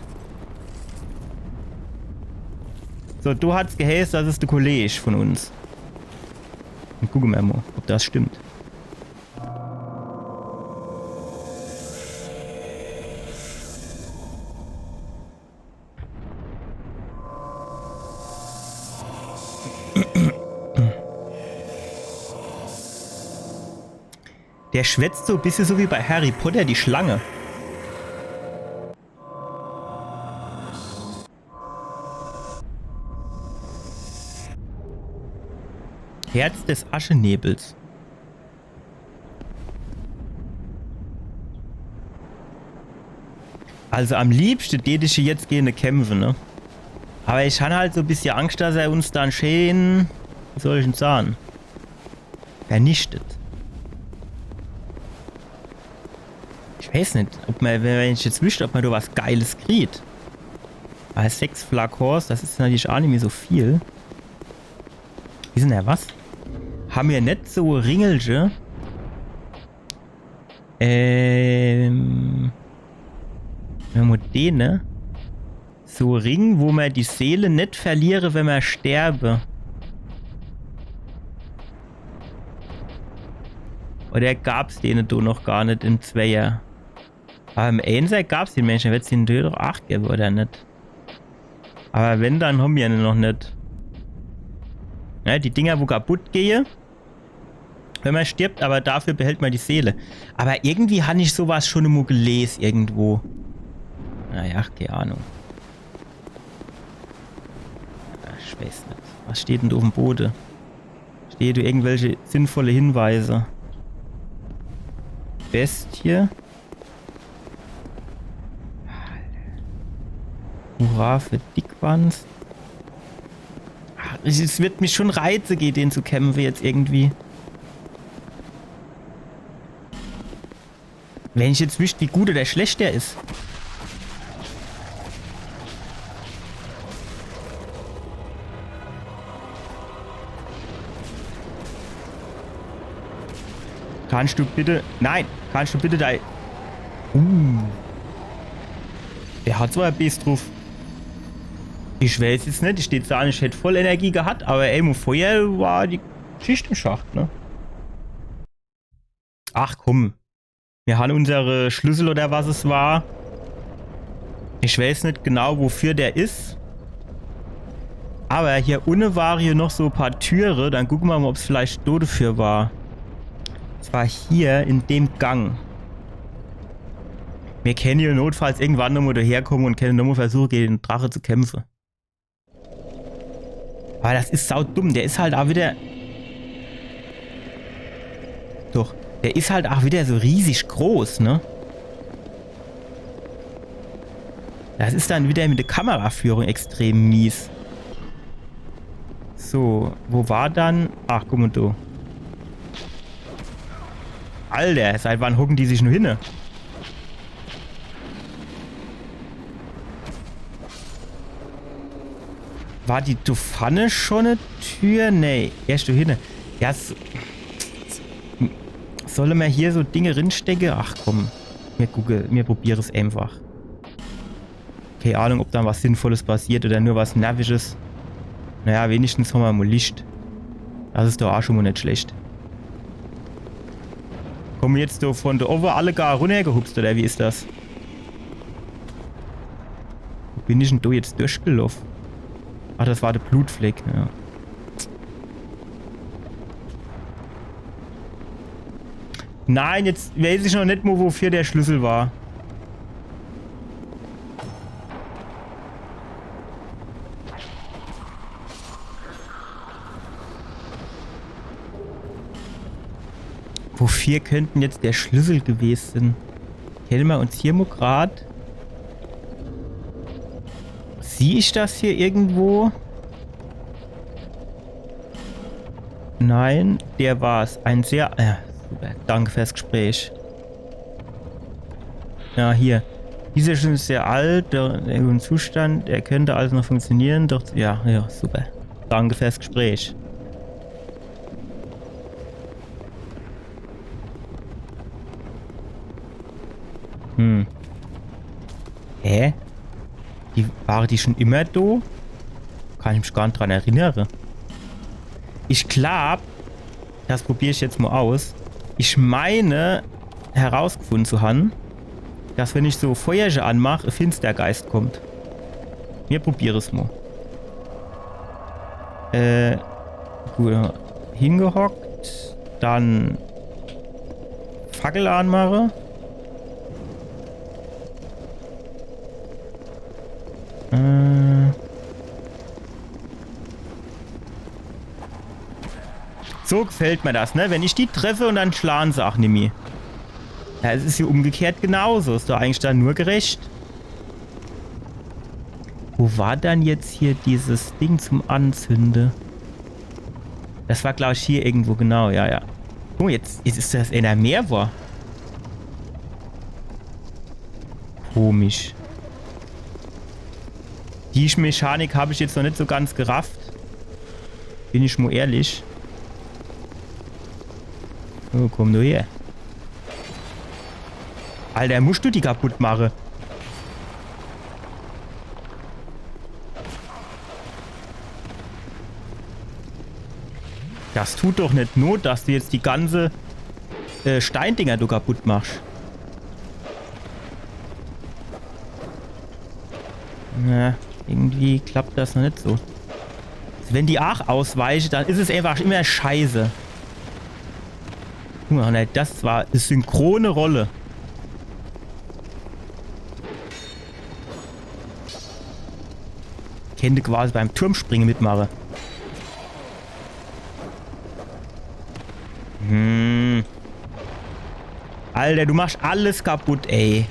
S1: So, du hast geheißen, das ist der Kollege von uns. Und gucken wir mal, ob das stimmt. Der schwätzt so ein bisschen so wie bei Harry Potter, die Schlange. Herz des Aschenebels. Also am liebsten täte ich jetzt gerne kämpfen, ne? Aber ich habe halt so ein bisschen Angst, dass er uns dann schön, wie soll ich denn sagen, vernichtet. Ich weiß nicht, ob man, wenn ich jetzt wüsste, ob man da was Geiles kriegt. Weil 6 Flakons, das ist natürlich auch nicht mehr so viel. Wie sind ja was? Haben wir nicht so Ringelche? Wenn wir den, ne? So Ring, wo man die Seele nicht verliere, wenn man sterbe. Oder gab's den da noch gar nicht in Zweier? Aber im Einser gab's den Menschen, wird es den doch 8 geben, oder nicht? Aber wenn, dann haben wir ihn noch nicht. Ja, die Dinger, wo kaputt gehen, wenn man stirbt, aber dafür behält man die Seele. Aber irgendwie habe ich sowas schon immer gelesen, irgendwo. Naja, keine Ahnung. Ich weiß nicht. Was steht denn da auf dem Boden? Steht da irgendwelche sinnvolle Hinweise? Bestie. Hurra für Dickwanz. Es wird mich schon reizen, gegen den zu kämpfen jetzt irgendwie. Wenn ich jetzt wüsste, wie gut oder schlecht der ist. Kannst du bitte... Nein! Kannst du bitte da... Der hat zwar ein Biss drauf. Ich weiß jetzt nicht, ich stehe da nicht, ich hätte voll Energie gehabt, aber ey, mit Feuer war die Geschichte im Schacht, ne? Ach komm. Wir haben unsere Schlüssel oder was es war. Ich weiß nicht genau, wofür der ist. Aber hier unten waren hier noch so ein paar Türe. Dann gucken wir mal, ob es vielleicht dafür war. Es war hier in dem Gang. Wir können hier notfalls irgendwann nochmal daherkommen und können nochmal versuchen, gegen den Drache zu kämpfen. Aber das ist saudumm. Der ist halt auch wieder... Doch. Der ist halt auch wieder so riesig groß, ne? Das ist dann wieder mit der Kameraführung extrem mies. So, wo war dann... Ach, guck mal da. Alter, seit wann hocken die sich nur hin? War die Pfanne schon eine Tür? Nee, erst du hin. Ja, soll man hier so Dinge rinstecken? Ach komm, wir probieren es einfach. Keine Ahnung, ob da was Sinnvolles passiert oder nur was Nerviges. Naja, wenigstens haben wir mal Licht. Das ist doch auch schon mal nicht schlecht. Kommen wir jetzt da von der Ober alle gar runtergehupst oder wie ist das? Wo bin ich denn da jetzt durchgelaufen? Ach, das war der Blutfleck, ja. Nein, jetzt weiß ich noch nicht mal, wofür der Schlüssel war. Wofür könnten jetzt der Schlüssel gewesen sein? Kennen wir uns hier mal grad? Sehe ich das hier irgendwo? Nein, der war es. Ein sehr... super. Danke fürs Gespräch. Ja, hier. Dieser Schlüssel ist sehr alt, der guten Zustand. Er könnte also noch funktionieren, doch... Ja, super. Danke fürs Gespräch. Hä? Waren die schon immer da? Kann ich mich gar nicht dran erinnern. Ich glaube, das probiere ich jetzt mal aus. Ich meine, herausgefunden zu haben, dass wenn ich so Feuerchen anmache, ein Finstergeist kommt. Wir probieren es mal. Gut, hingehockt, dann Fackel anmache. So gefällt mir das, ne? Wenn ich die treffe und dann schlagen sie auch nicht mehr. Ja, es ist hier umgekehrt genauso. Ist doch eigentlich dann nur gerecht. Wo war dann jetzt hier dieses Ding zum Anzünden? Das war, glaube ich, hier irgendwo genau, ja. Oh, jetzt ist das in der Meer war. Komisch. Die Mechanik habe ich jetzt noch nicht so ganz gerafft. Bin ich mal ehrlich. Oh, komm nur her. Alter, musst du die kaputt machen? Das tut doch nicht Not, dass du jetzt die ganze Steindinger du kaputt machst. Na, irgendwie klappt das noch nicht so. Wenn die auch ausweichen, dann ist es einfach immer scheiße. Guck mal, das war eine synchrone Rolle. Könnte quasi beim Turmspringen mitmachen. Alter, du machst alles kaputt, ey.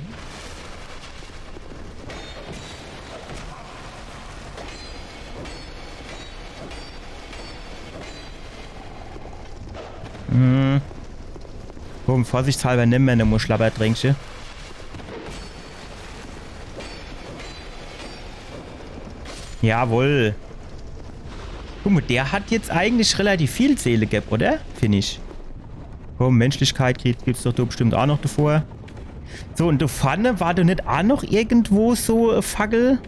S1: Komm, vorsichtshalber nimm mir eine Muschlabbertränkchen. Jawohl. Guck mal, der hat jetzt eigentlich relativ viel Seele gehabt, oder? Finde ich. Komm, Menschlichkeit gibt's doch da bestimmt auch noch davor. So, und da vorne war da nicht auch noch irgendwo so ein Fackelteil?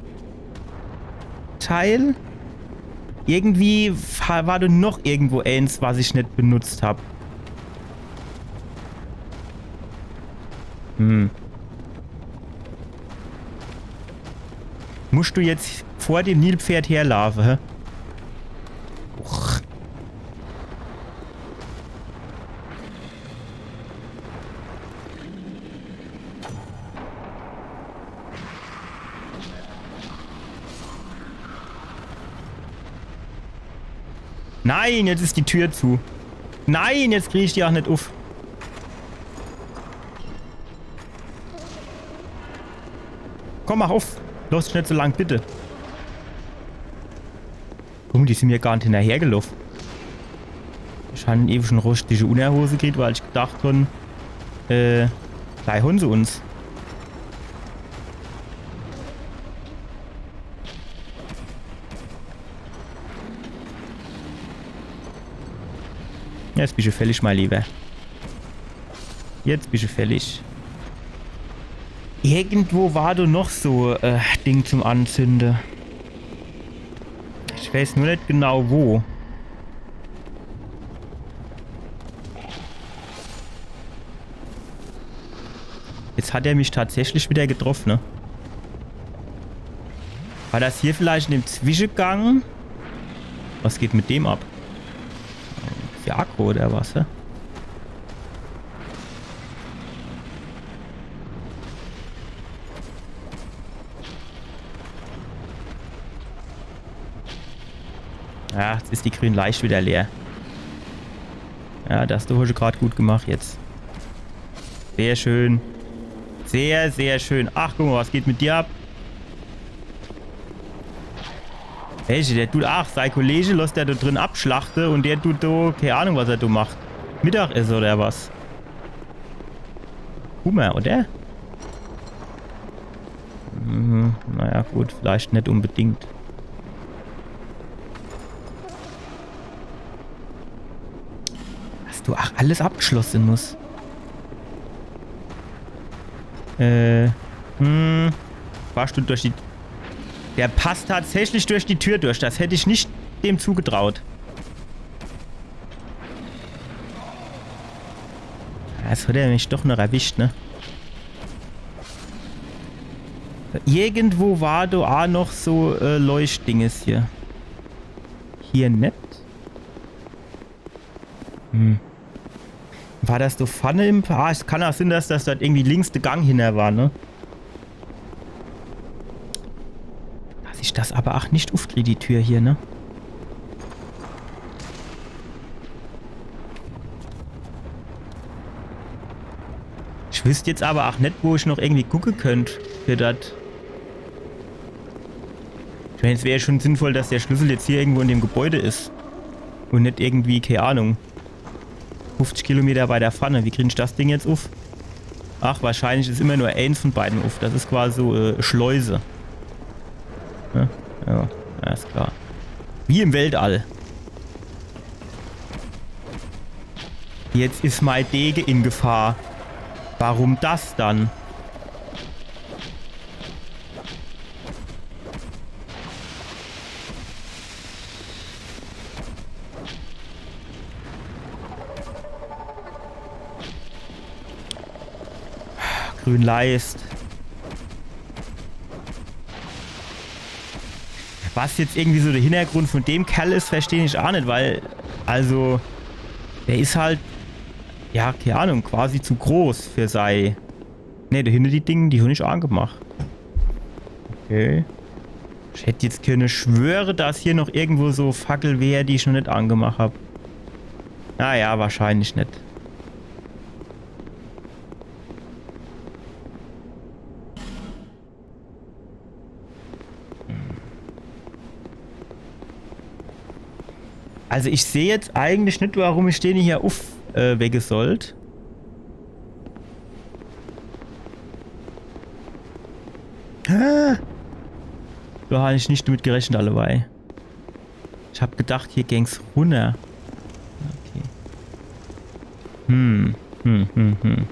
S1: Irgendwie war da noch irgendwo eins, was ich nicht benutzt habe. Musst du jetzt vor dem Nilpferd herlaufen, hä? Uch. Nein, jetzt ist die Tür zu. Nein, jetzt kriege ich die auch nicht auf. Komm, mach auf. Los, nicht so lang, bitte. Guck, die sind mir gar nicht hinterhergelaufen. Ich habe eben schon rostige Unterhose gekriegt, weil ich gedacht habe, gleich holen sie uns. Jetzt bist du fällig, mein Lieber. Jetzt bist du fällig. Irgendwo war du noch so Ding zum Anzünden. Ich weiß nur nicht genau wo. Jetzt hat er mich tatsächlich wieder getroffen, ne? War das hier vielleicht in dem Zwischengang? Was geht mit dem ab? Ist der Akku oder was, hä? Ja, jetzt ist die grüne Leicht wieder leer. Ja, das hast du heute gerade gut gemacht jetzt. Sehr schön. Sehr, sehr schön. Ach, guck mal, was geht mit dir ab? Welche, der tut, ach, sein Kollege lässt der da drin abschlachten und der tut da, keine Ahnung, was er da macht. Mittagessen oder was? Hummer, oder? Naja, gut, vielleicht nicht unbedingt. Dass du, ach, alles abgeschlossen muss. Fahrstuhl durch die... Der passt tatsächlich durch die Tür durch. Das hätte ich nicht dem zugetraut. Jetzt hat er mich doch noch erwischt, ne? Irgendwo war da auch noch so Leuchtdinges hier. Hier nicht? War das so Pfanne im... Ah, es kann auch sein, dass das dort irgendwie links der Gang hinter war, ne? Dass ich das aber auch nicht aufkriege, die Tür hier, ne? Ich wüsste jetzt aber auch nicht, wo ich noch irgendwie gucken könnte für das. Ich meine, es wäre schon sinnvoll, dass der Schlüssel jetzt hier irgendwo in dem Gebäude ist. Und nicht irgendwie, keine Ahnung, 50 Kilometer bei der Pfanne. Wie kriege ich das Ding jetzt auf? Ach, wahrscheinlich ist immer nur eins von beiden auf. Das ist quasi so Schleuse. Ja, ist klar. Wie im Weltall. Jetzt ist mein Dege in Gefahr. Warum das dann? Grün Leist. Was jetzt irgendwie so der Hintergrund von dem Kerl ist, verstehe ich auch nicht, weil, also, der ist halt, ja, keine Ahnung, quasi zu groß für sei. Ne, da hinten die Dinge, die habe ich angemacht. Okay. Ich hätte jetzt können schwören, dass hier noch irgendwo so Fackel wäre, die ich noch nicht angemacht habe. Naja, wahrscheinlich nicht. Also ich sehe jetzt eigentlich nicht, warum ich den hier aufwecken sollte. Da habe ich nicht damit gerechnet, allebei. Ich habe gedacht, hier ging's runter. Okay.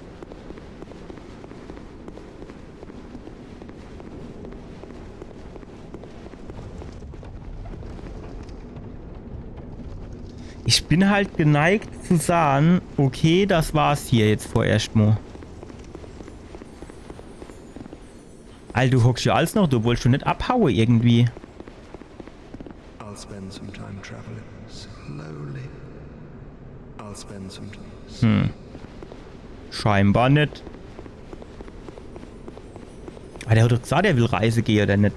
S1: Ich bin halt geneigt zu sagen, okay, das war's hier jetzt vorerst mal. Alter, du hockst ja alles noch, du wolltest schon nicht abhauen irgendwie. I'll spend some time traveling slowly. I'll spend some time. Scheinbar nicht. Aber der hat doch gesagt, er will Reise gehen, oder nicht?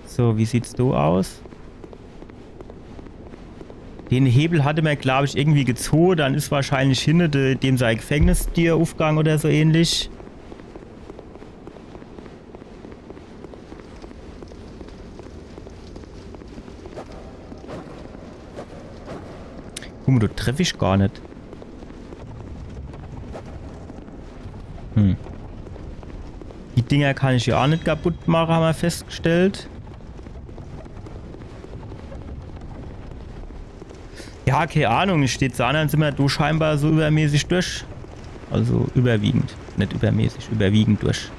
S1: So, wie sieht's so aus? Den Hebel hatte man, glaube ich, irgendwie gezogen. Dann ist wahrscheinlich hinter dem sein Gefängnistier aufgegangen oder so ähnlich. Guck mal, du treffe ich gar nicht. Die Dinger kann ich ja auch nicht kaputt machen, haben wir festgestellt. Ja, Ja, keine Ahnung, steht so an, dann sind wir du scheinbar so übermäßig durch. Also überwiegend. Nicht übermäßig, überwiegend durch.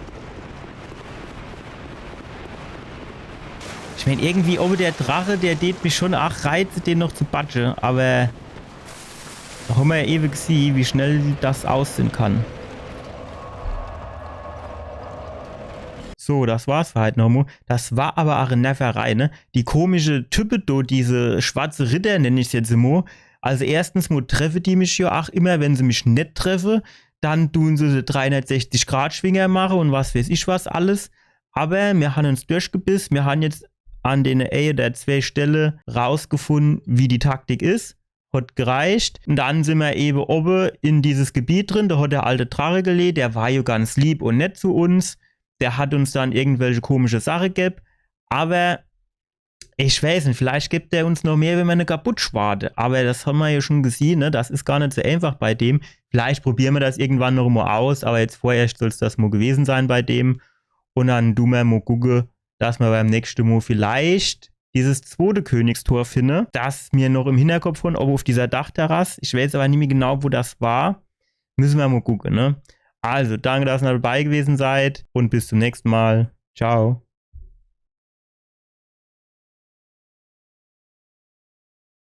S1: Ich meine, irgendwie oben der Drache, der tät mich schon auch reizen, den noch zu batschen. Aber da haben wir ja ewig gesehen, wie schnell das aussehen kann. So, das war's für heute nochmal. Das war aber auch eine Nerverei, ne? Die komische Type do, diese schwarze Ritter, nenne ich es jetzt immer. Also erstens mal treffen die mich ja auch immer, wenn sie mich nicht treffen. Dann tun sie 360-Grad-Schwinger machen und was weiß ich was alles. Aber wir haben uns durchgebissen. Wir haben jetzt an den Ehe der 2 Stellen rausgefunden, wie die Taktik ist. Hat gereicht. Und dann sind wir eben oben in dieses Gebiet drin. Da hat der alte Drache gelegt. Der war ja ganz lieb und nett zu uns. Der hat uns dann irgendwelche komische Sachen gegeben. Aber ich weiß nicht, vielleicht gibt der uns noch mehr, wenn wir eine kaputt schwarte. Aber das haben wir ja schon gesehen, ne? Das ist gar nicht so einfach bei dem. Vielleicht probieren wir das irgendwann noch mal aus. Aber jetzt vorerst soll es das mal gewesen sein bei dem. Und dann tun wir mal gucken, dass wir beim nächsten Mal vielleicht dieses zweite Königstor finden. Das mir noch im Hinterkopf von, ob auf dieser Dachterrasse. Ich weiß aber nicht mehr genau, wo das war. Müssen wir mal gucken, ne? Also, danke, dass ihr dabei gewesen seid und bis zum nächsten Mal. Ciao.